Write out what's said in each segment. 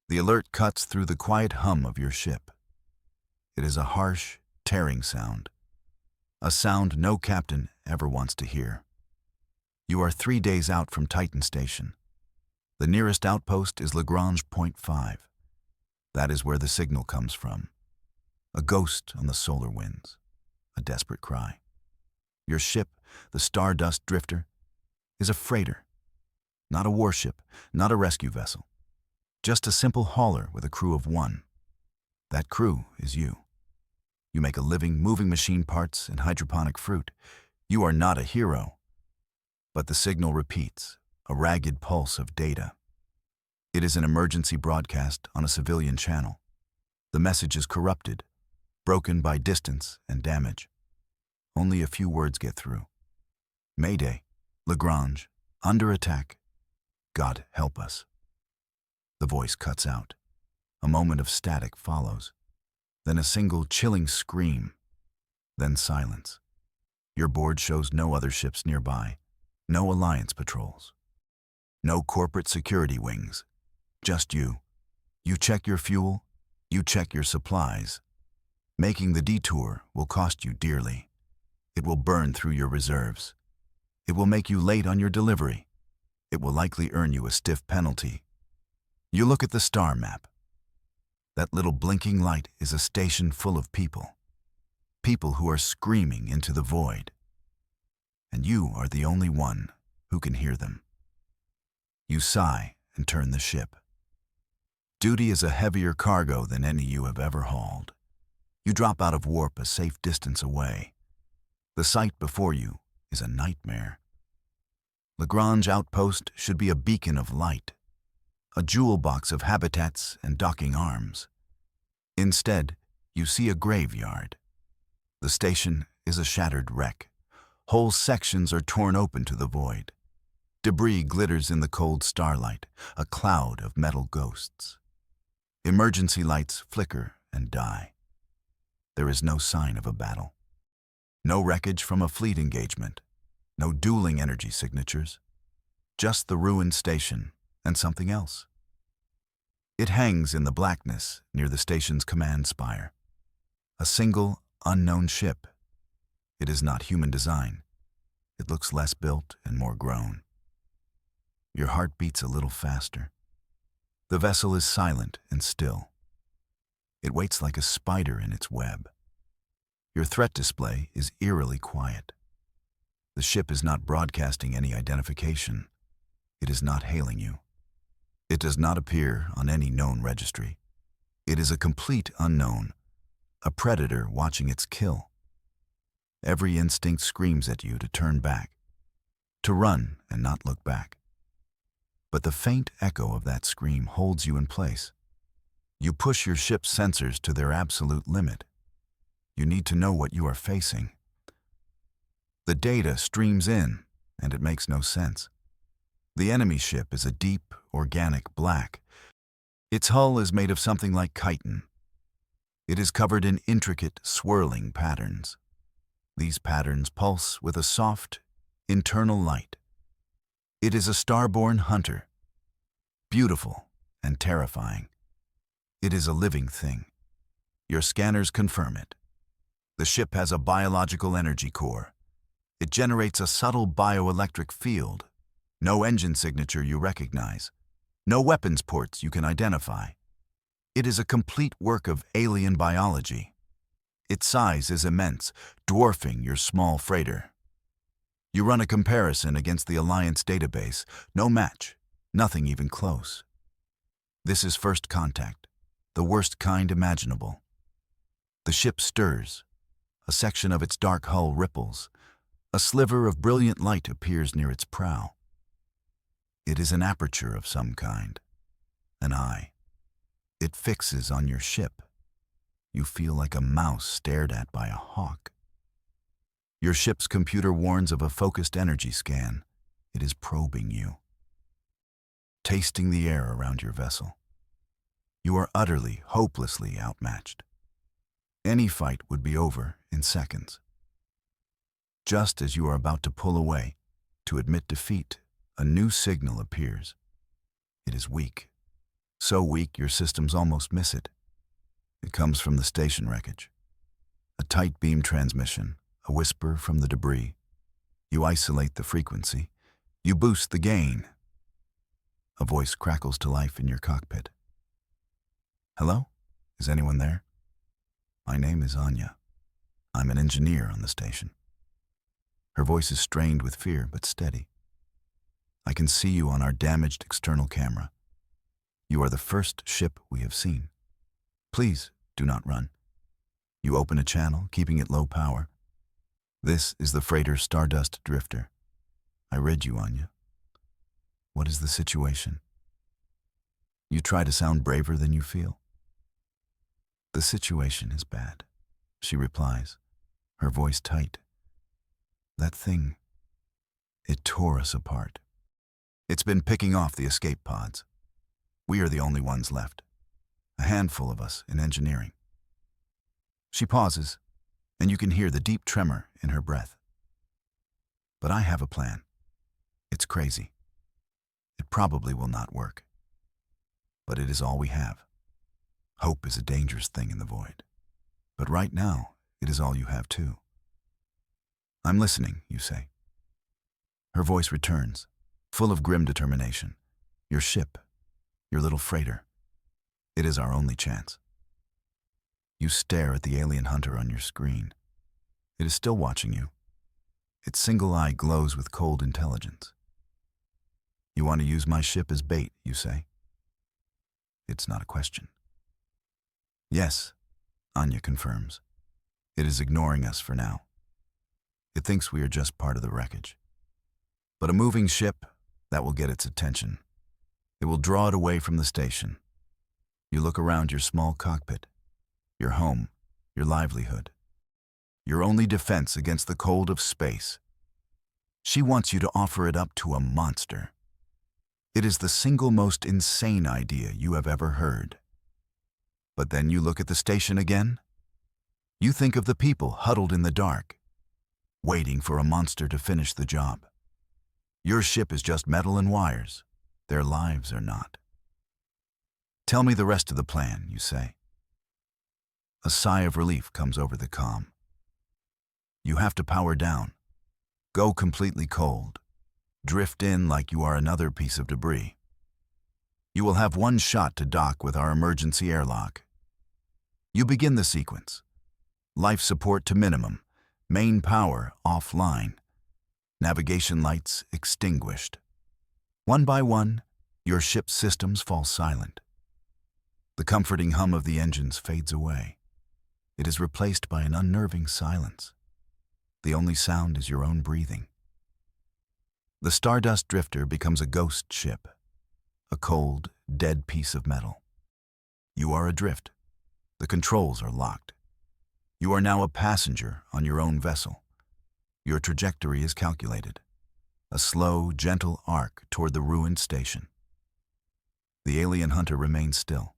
The alert cuts through the quiet hum of your ship. It is a harsh, tearing sound, a sound no captain ever wants to hear. You are 3 days out from Titan Station. The nearest outpost is Lagrange Point 5. That is where the signal comes from. A ghost on the solar winds, a desperate cry. Your ship, the Stardust Drifter, is a freighter, not a warship, not a rescue vessel. Just a simple hauler with a crew of 1. That crew is you. You make a living moving machine parts and hydroponic fruit. You are not a hero. But the signal repeats, a ragged pulse of data. It is an emergency broadcast on a civilian channel. The message is corrupted, broken by distance and damage. Only a few words get through. Mayday, Lagrange, under attack. God help us. The voice cuts out. A moment of static follows. Then a single chilling scream. Then silence. Your board shows no other ships nearby. No Alliance patrols. No corporate security wings. Just you. You check your fuel. You check your supplies. Making the detour will cost you dearly. It will burn through your reserves. It will make you late on your delivery. It will likely earn you a stiff penalty. You look at the star map. That little blinking light is a station full of people. People who are screaming into the void. And you are the only one who can hear them. You sigh and turn the ship. Duty is a heavier cargo than any you have ever hauled. You drop out of warp a safe distance away. The sight before you is a nightmare. Lagrange Outpost should be a beacon of light, a jewel box of habitats and docking arms. Instead, you see a graveyard. The station is a shattered wreck. Whole sections are torn open to the void. Debris glitters in the cold starlight, a cloud of metal ghosts. Emergency lights flicker and die. There is no sign of a battle. No wreckage from a fleet engagement. No dueling energy signatures. Just the ruined station and something else. It hangs in the blackness near the station's command spire. A single, unknown ship. It is not human design. It looks less built and more grown. Your heart beats a little faster. The vessel is silent and still. It waits like a spider in its web. Your threat display is eerily quiet. The ship is not broadcasting any identification. It is not hailing you. It does not appear on any known registry. It is a complete unknown, a predator watching its kill. Every instinct screams at you to turn back, to run and not look back. But the faint echo of that scream holds you in place. You push your ship's sensors to their absolute limit. You need to know what you are facing. The data streams in, and it makes no sense. The enemy ship is a deep, organic black. Its hull is made of something like chitin. It is covered in intricate, swirling patterns. These patterns pulse with a soft, internal light. It is a starborn hunter, beautiful and terrifying. It is a living thing. Your scanners confirm it. The ship has a biological energy core. It generates a subtle bioelectric field. No engine signature you recognize. No weapons ports you can identify. It is a complete work of alien biology. Its size is immense, dwarfing your small freighter. You run a comparison against the Alliance database. No match, nothing even close. This is first contact, the worst kind imaginable. The ship stirs. A section of its dark hull ripples. A sliver of brilliant light appears near its prow. It is an aperture of some kind, an eye. It fixes on your ship. You feel like a mouse stared at by a hawk. Your ship's computer warns of a focused energy scan. It is probing you, tasting the air around your vessel. You are utterly, hopelessly outmatched. Any fight would be over in seconds. Just as you are about to pull away, to admit defeat, a new signal appears. It is weak, So weak your systems almost miss it. It comes from the station wreckage. A tight beam transmission, a whisper from the debris. You isolate the frequency. You boost the gain. A voice crackles to life in your cockpit. Hello? Is anyone there? My name is Anya. I'm an engineer on the station. Her voice is strained with fear, but steady. I can see you on our damaged external camera. You are the first ship we have seen. Please do not run. You open a channel, keeping it low power. This is the freighter Stardust Drifter. I read you, Anya. What is the situation? You try to sound braver than you feel. The situation is bad, she replies, her voice tight. That thing, it tore us apart. It's been picking off the escape pods. We are the only ones left. A handful of us in engineering. She pauses, and you can hear the deep tremor in her breath. But I have a plan. It's crazy. It probably will not work. But it is all we have. Hope is a dangerous thing in the void. But right now, it is all you have too. I'm listening, you say. Her voice returns, full of grim determination. Your ship, your little freighter. It is our only chance. You stare at the alien hunter on your screen. It is still watching you. Its single eye glows with cold intelligence. You want to use my ship as bait, you say. It's not a question. Yes, Anya confirms. It is ignoring us for now. It thinks we are just part of the wreckage. But a moving ship, that will get its attention. It will draw it away from the station. You look around your small cockpit, your home, your livelihood, your only defense against the cold of space. She wants you to offer it up to a monster. It is the single most insane idea you have ever heard. But then you look at the station again. You think of the people huddled in the dark, waiting for a monster to finish the job. Your ship is just metal and wires. Their lives are not. Tell me the rest of the plan, you say. A sigh of relief comes over the comm. You have to power down. Go completely cold. Drift in like you are another piece of debris. You will have one shot to dock with our emergency airlock. You begin the sequence. Life support to minimum. Main power offline. Navigation lights extinguished. One by one, your ship's systems fall silent. The comforting hum of the engines fades away. It is replaced by an unnerving silence. The only sound is your own breathing. The Stardust Drifter becomes a ghost ship, a cold, dead piece of metal. You are adrift. The controls are locked. You are now a passenger on your own vessel. Your trajectory is calculated. A slow, gentle arc toward the ruined station. The alien hunter remains still.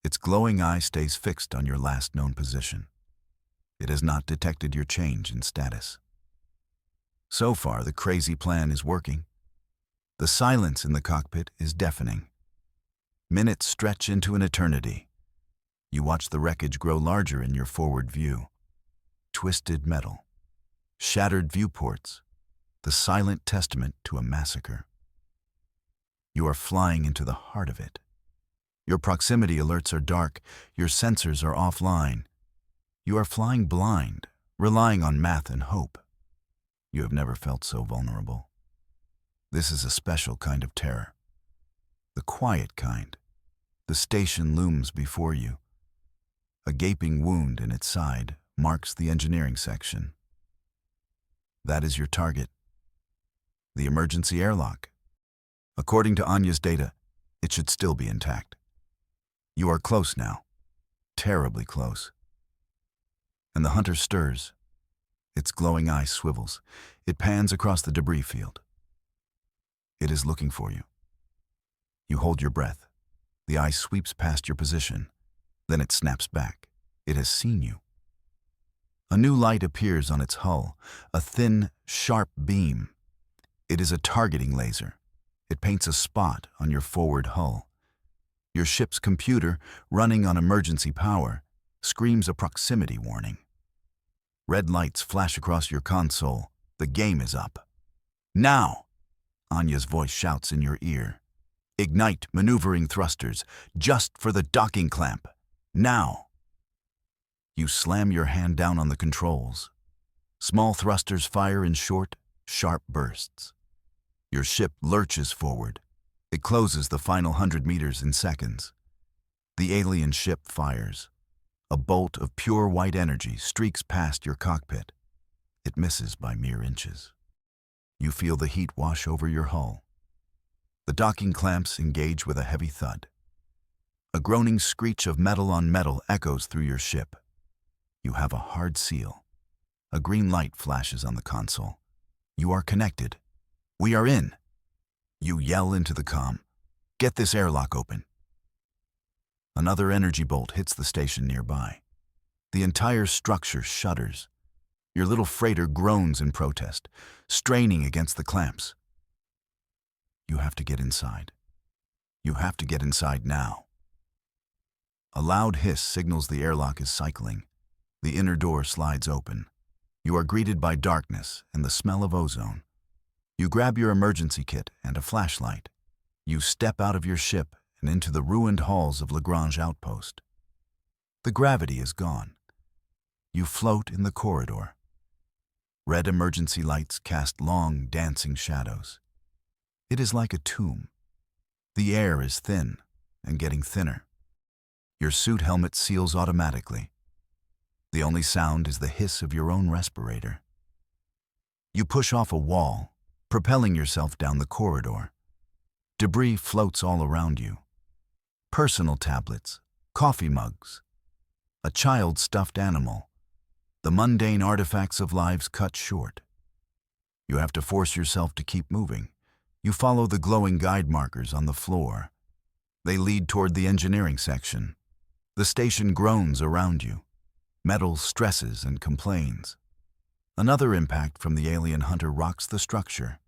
Its glowing eye stays fixed on your last known position. It has not detected your change in status. So far, the crazy plan is working. The silence in the cockpit is deafening. Minutes stretch into an eternity. You watch the wreckage grow larger in your forward view. Twisted metal. Shattered viewports. The silent testament to a massacre. You are flying into the heart of it. Your proximity alerts are dark. Your sensors are offline. You are flying blind, relying on math and hope. You have never felt so vulnerable. This is a special kind of terror. The quiet kind. The station looms before you. A gaping wound in its side marks the engineering section. That is your target. The emergency airlock. According to Anya's data, it should still be intact. You are close now. Terribly close. And the hunter stirs. Its glowing eye swivels. It pans across the debris field. It is looking for you. You hold your breath. The eye sweeps past your position. Then it snaps back. It has seen you. A new light appears on its hull, a thin, sharp beam. It is a targeting laser. It paints a spot on your forward hull. Your ship's computer, running on emergency power, screams a proximity warning. Red lights flash across your console. The game is up. Now! Anya's voice shouts in your ear. Ignite maneuvering thrusters, just for the docking clamp. Now! You slam your hand down on the controls. Small thrusters fire in short, sharp bursts. Your ship lurches forward. It closes the final 100 meters in seconds. The alien ship fires. A bolt of pure white energy streaks past your cockpit. It misses by mere inches. You feel the heat wash over your hull. The docking clamps engage with a heavy thud. A groaning screech of metal on metal echoes through your ship. You have a hard seal. A green light flashes on the console. You are connected. We are in. You yell into the comm. Get this airlock open. Another energy bolt hits the station nearby. The entire structure shudders. Your little freighter groans in protest, straining against the clamps. You have to get inside. You have to get inside now. A loud hiss signals the airlock is cycling. The inner door slides open. You are greeted by darkness and the smell of ozone. You grab your emergency kit and a flashlight. You step out of your ship and into the ruined halls of Lagrange Outpost. The gravity is gone. You float in the corridor. Red emergency lights cast long, dancing shadows. It is like a tomb. The air is thin and getting thinner. Your suit helmet seals automatically. The only sound is the hiss of your own respirator. You push off a wall, propelling yourself down the corridor. Debris floats all around you. Personal tablets, coffee mugs, a child stuffed animal, the mundane artifacts of lives cut short. You have to force yourself to keep moving. You follow the glowing guide markers on the floor. They lead toward the engineering section. The station groans around you. Metal stresses and complains. Another impact from the alien hunter rocks the structure.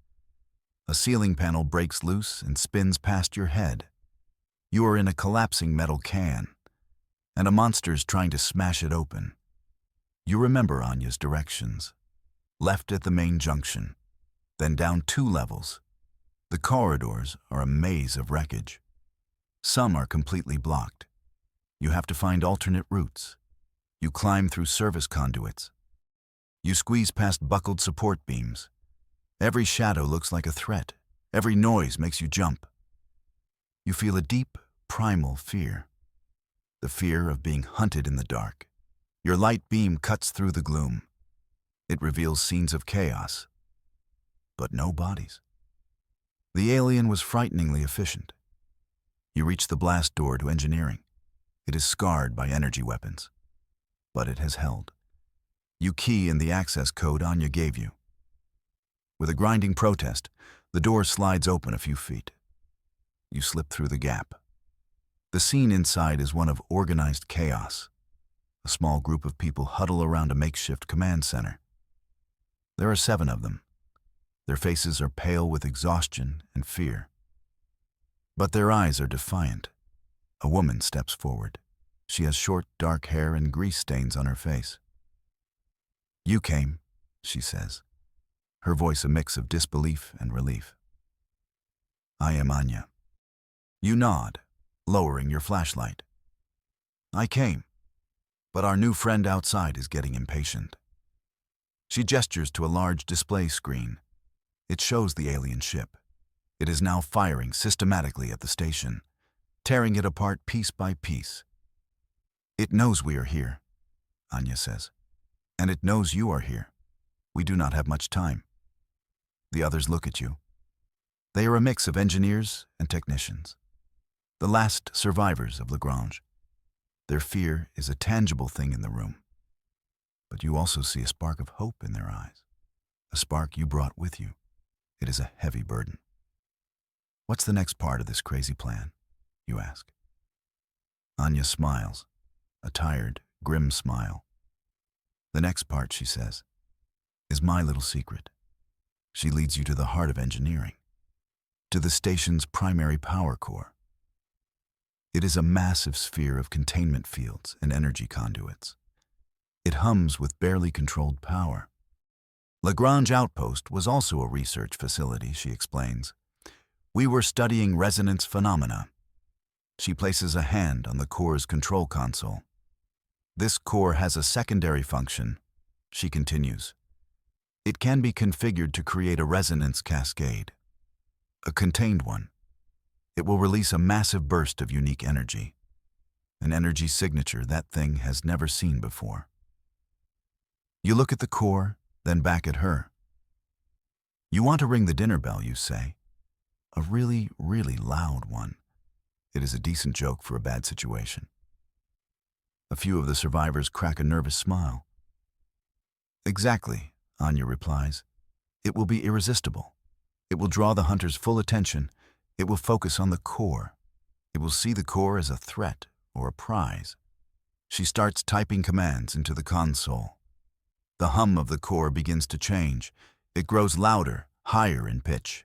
A ceiling panel breaks loose and spins past your head. You are in a collapsing metal can, and a monster's trying to smash it open. You remember Anya's directions. Left at the main junction, then down 2 levels. The corridors are a maze of wreckage. Some are completely blocked. You have to find alternate routes. You climb through service conduits. You squeeze past buckled support beams. Every shadow looks like a threat. Every noise makes you jump. You feel a deep, primal fear. The fear of being hunted in the dark. Your light beam cuts through the gloom. It reveals scenes of chaos, but no bodies. The alien was frighteningly efficient. You reach the blast door to engineering. It is scarred by energy weapons, but it has held. You key in the access code Anya gave you. With a grinding protest, the door slides open a few feet. You slip through the gap. The scene inside is one of organized chaos. A small group of people huddle around a makeshift command center. There are 7 of them. Their faces are pale with exhaustion and fear. But their eyes are defiant. A woman steps forward. She has short, dark hair and grease stains on her face. "You came," she says, her voice a mix of disbelief and relief. "I am Anya." You nod, lowering your flashlight. "I came, but our new friend outside is getting impatient." She gestures to a large display screen. It shows the alien ship. It is now firing systematically at the station, tearing it apart piece by piece. "It knows we are here," Anya says, "and it knows you are here. We do not have much time." The others look at you. They are a mix of engineers and technicians, the last survivors of Lagrange. Their fear is a tangible thing in the room. But you also see a spark of hope in their eyes, a spark you brought with you. It is a heavy burden. "What's the next part of this crazy plan?" you ask. Anya smiles, a tired, grim smile. "The next part," she says, "is my little secret." She leads you to the heart of engineering, to the station's primary power core. It is a massive sphere of containment fields and energy conduits. It hums with barely controlled power. Lagrange Outpost was also a research facility, she explains. We were studying resonance phenomena. She places a hand on the core's control console. This core has a secondary function, she continues. It can be configured to create a resonance cascade, a contained one. It will release a massive burst of unique energy, an energy signature that thing has never seen before. You look at the core, then back at her. You want to ring the dinner bell, you say. A really, really loud one. It is a decent joke for a bad situation. A few of the survivors crack a nervous smile. Exactly, Anya replies. It will be irresistible. It will draw the hunter's full attention. It will focus on the core. It will see the core as a threat or a prize. She starts typing commands into the console. The hum of the core begins to change. It grows louder, higher in pitch.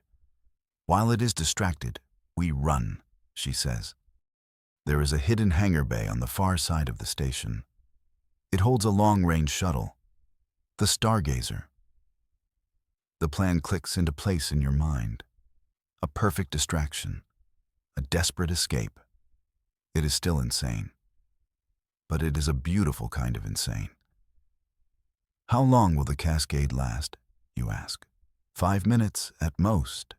While it is distracted, we run, she says. There is a hidden hangar bay on the far side of the station. It holds a long-range shuttle, the Stargazer. The plan clicks into place in your mind. A perfect distraction, a desperate escape. It is still insane, but it is a beautiful kind of insane. How long will the cascade last, you ask? 5 minutes at most,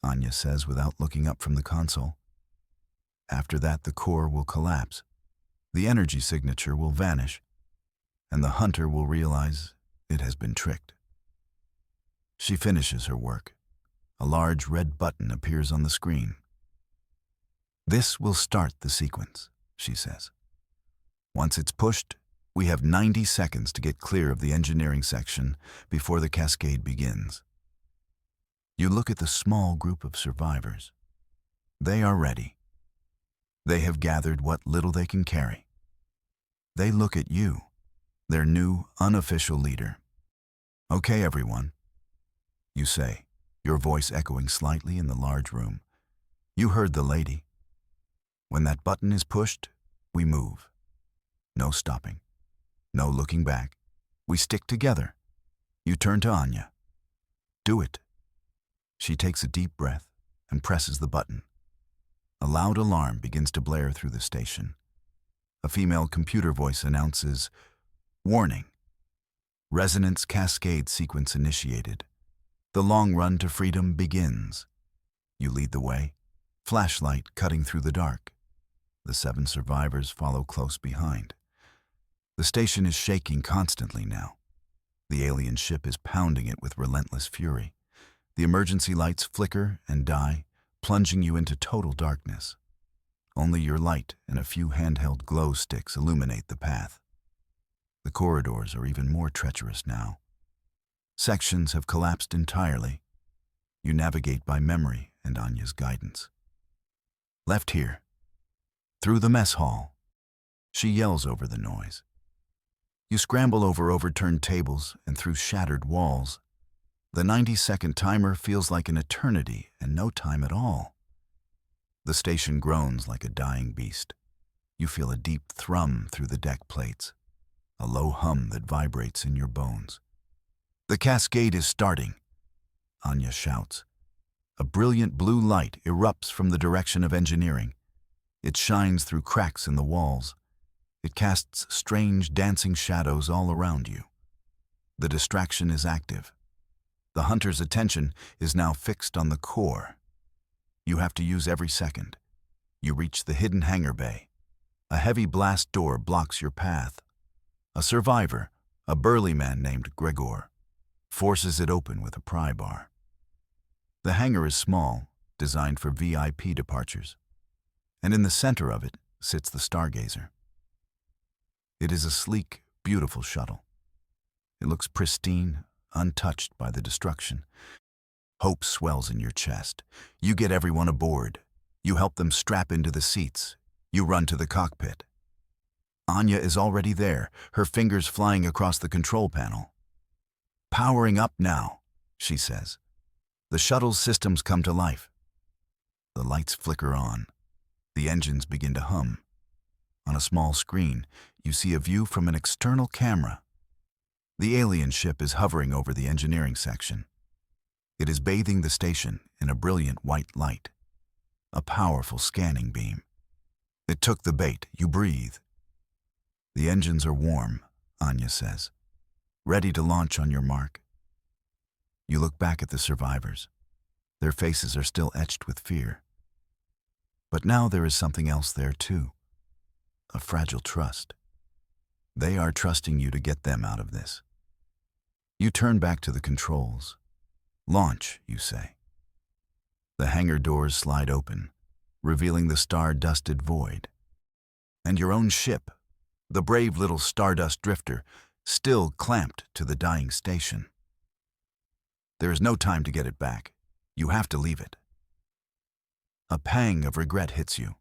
Anya says without looking up from the console. After that, the core will collapse. The energy signature will vanish, and the hunter will realize it has been tricked. She finishes her work. A large red button appears on the screen. This will start the sequence, she says. Once it's pushed, we have 90 seconds to get clear of the engineering section before the cascade begins. You look at the small group of survivors. They are ready. They have gathered what little they can carry. They look at you, their new unofficial leader. Okay, everyone, you say, your voice echoing slightly in the large room. You heard the lady. When that button is pushed, we move. No stopping. No looking back. We stick together. You turn to Anya. Do it. She takes a deep breath and presses the button. A loud alarm begins to blare through the station. A female computer voice announces, "Warning. Resonance cascade sequence initiated. The long run to freedom begins." You lead the way, flashlight cutting through the dark. The 7 survivors follow close behind. The station is shaking constantly now. The alien ship is pounding it with relentless fury. The emergency lights flicker and die, plunging you into total darkness. Only your light and a few handheld glow sticks illuminate the path. The corridors are even more treacherous now. Sections have collapsed entirely. You navigate by memory and Anya's guidance. Left here. Through the mess hall. She yells over the noise. You scramble over overturned tables and through shattered walls. The 90-second timer feels like an eternity and no time at all. The station groans like a dying beast. You feel a deep thrum through the deck plates, a low hum that vibrates in your bones. The cascade is starting, Anya shouts. A brilliant blue light erupts from the direction of engineering. It shines through cracks in the walls. It casts strange dancing shadows all around you. The distraction is active. The hunter's attention is now fixed on the core. You have to use every second. You reach the hidden hangar bay. A heavy blast door blocks your path. A survivor, a burly man named Gregor, forces it open with a pry bar. The hangar is small, designed for VIP departures, and in the center of it sits the Stargazer. It is a sleek, beautiful shuttle. It looks pristine, untouched by the destruction. Hope swells in your chest. You get everyone aboard. You help them strap into the seats. You run to the cockpit. Anya is already there, her fingers flying across the control panel. "Powering up now," she says. The shuttle's systems come to life. The lights flicker on. The engines begin to hum. On a small screen, you see a view from an external camera. The alien ship is hovering over the engineering section. It is bathing the station in a brilliant white light, a powerful scanning beam. It took the bait, you breathe. The engines are warm, Anya says, ready to launch on your mark. You look back at the survivors. Their faces are still etched with fear. But now there is something else there too, a fragile trust. They are trusting you to get them out of this. You turn back to the controls. Launch, you say. The hangar doors slide open, revealing the star-dusted void. And your own ship, the brave little Stardust Drifter, still clamped to the dying station. There is no time to get it back. You have to leave it. A pang of regret hits you.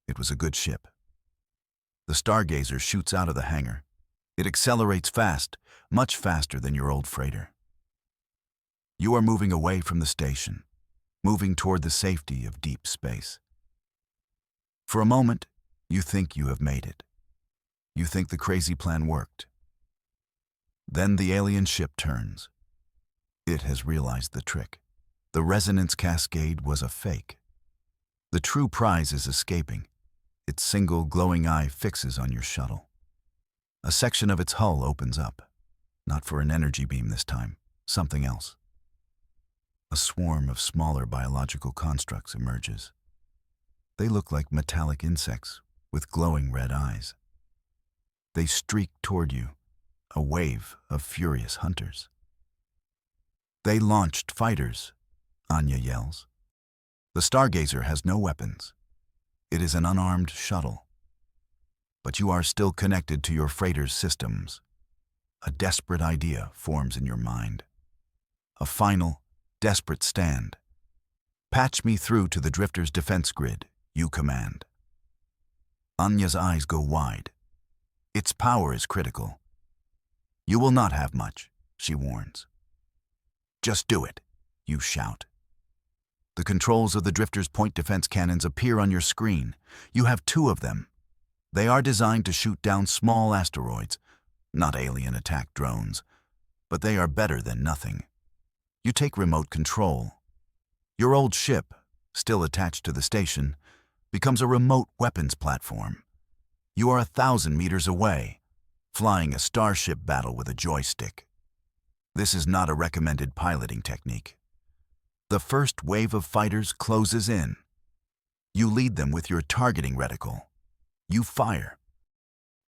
It was a good ship. The Stargazer shoots out of the hangar. It accelerates fast, much faster than your old freighter. You are moving away from the station, moving toward the safety of deep space. For a moment, you think you have made it. You think the crazy plan worked. Then the alien ship turns. It has realized the trick. The resonance cascade was a fake. The true prize is escaping. Its single glowing eye fixes on your shuttle. A section of its hull opens up. Not for an energy beam this time, something else. A swarm of smaller biological constructs emerges. They look like metallic insects with glowing red eyes. They streak toward you, a wave of furious hunters. They launched fighters, Anya yells. The Stargazer has no weapons. It is an unarmed shuttle. But you are still connected to your freighter's systems. A desperate idea forms in your mind. A final, desperate stand. Patch me through to the Drifter's defense grid, you command. Anya's eyes go wide. Its power is critical. You will not have much, she warns. Just do it, you shout. The controls of the Drifter's point defense cannons appear on your screen. You have 2 of them. They are designed to shoot down small asteroids, not alien attack drones, but they are better than nothing. You take remote control. Your old ship, still attached to the station, becomes a remote weapons platform. You are 1,000 meters away, flying a starship battle with a joystick. This is not a recommended piloting technique. The first wave of fighters closes in. You lead them with your targeting reticle. You fire.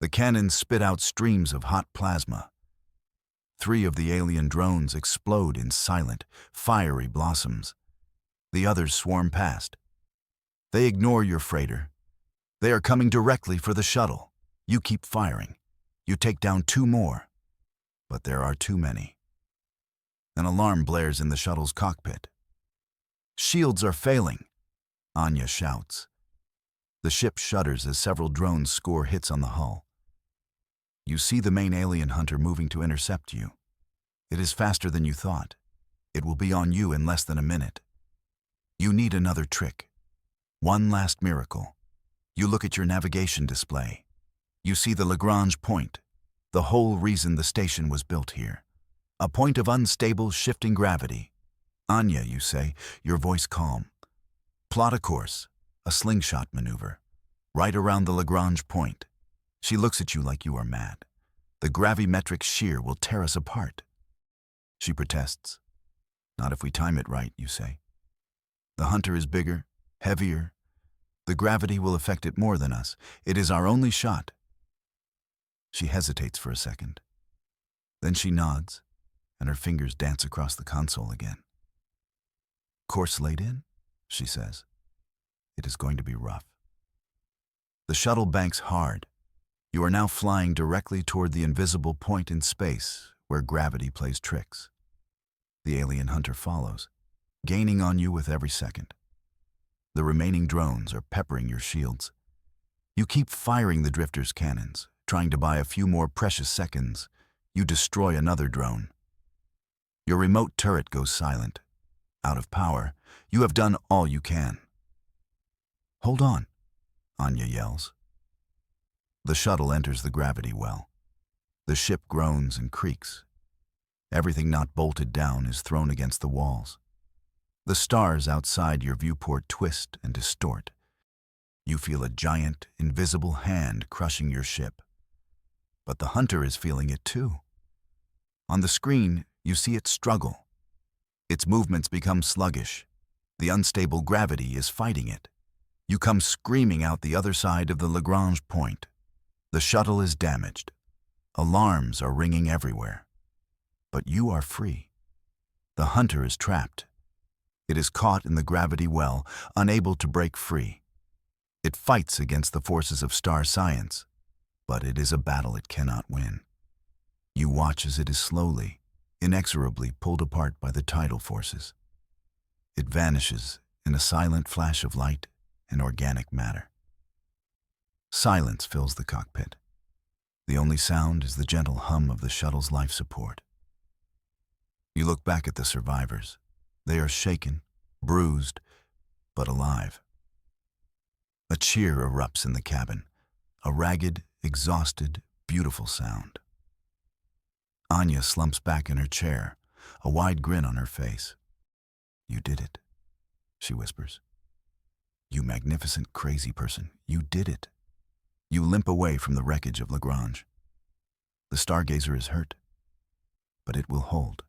The cannons spit out streams of hot plasma. 3 of the alien drones explode in silent, fiery blossoms. The others swarm past. They ignore your freighter. They are coming directly for the shuttle. You keep firing. You take down 2 more. But there are too many. An alarm blares in the shuttle's cockpit. Shields are failing, Anya shouts. The ship shudders as several drones score hits on the hull. You see the main alien hunter moving to intercept you. It is faster than you thought. It will be on you in less than a minute. You need another trick. One last miracle. You look at your navigation display. You see the Lagrange point, the whole reason the station was built here. A point of unstable, shifting gravity. Anya, you say, your voice calm. Plot a course, a slingshot maneuver, right around the Lagrange point. She looks at you like you are mad. The gravimetric shear will tear us apart. She protests. Not if we time it right, you say. The hunter is bigger, heavier. The gravity will affect it more than us. It is our only shot. She hesitates for a second. Then she nods, and her fingers dance across the console again. Course laid in, she says. It is going to be rough. The shuttle banks hard. You are now flying directly toward the invisible point in space where gravity plays tricks. The alien hunter follows, gaining on you with every second. The remaining drones are peppering your shields. You keep firing the Drifter's cannons, trying to buy a few more precious seconds. You destroy another drone. Your remote turret goes silent. Out of power, you have done all you can. Hold on, Anya yells. The shuttle enters the gravity well. The ship groans and creaks. Everything not bolted down is thrown against the walls. The stars outside your viewport twist and distort. You feel a giant, invisible hand crushing your ship. But the hunter is feeling it too. On the screen, you see it struggle. Its movements become sluggish. The unstable gravity is fighting it. You come screaming out the other side of the Lagrange point. The shuttle is damaged. Alarms are ringing everywhere. But you are free. The hunter is trapped. It is caught in the gravity well, unable to break free. It fights against the forces of star science, but it is a battle it cannot win. You watch as it is slowly, inexorably pulled apart by the tidal forces. It vanishes in a silent flash of light and organic matter. Silence fills the cockpit. The only sound is the gentle hum of the shuttle's life support. You look back at the survivors. They are shaken, bruised, but alive. A cheer erupts in the cabin, a ragged, exhausted, beautiful sound. Anya slumps back in her chair, a wide grin on her face. "You did it," she whispers. "You magnificent, crazy person, you did it." You limp away from the wreckage of Lagrange. The stargazer is hurt, but it will hold.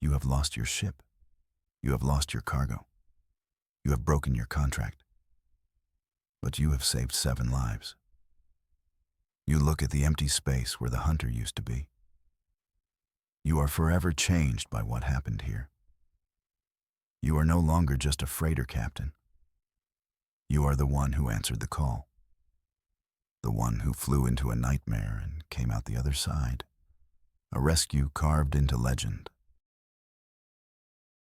You have lost your ship. You have lost your cargo. You have broken your contract. But you have saved 7 lives. You look at the empty space where the hunter used to be. You are forever changed by what happened here. You are no longer just a freighter captain. You are the one who answered the call. The one who flew into a nightmare and came out the other side. A rescue carved into legend.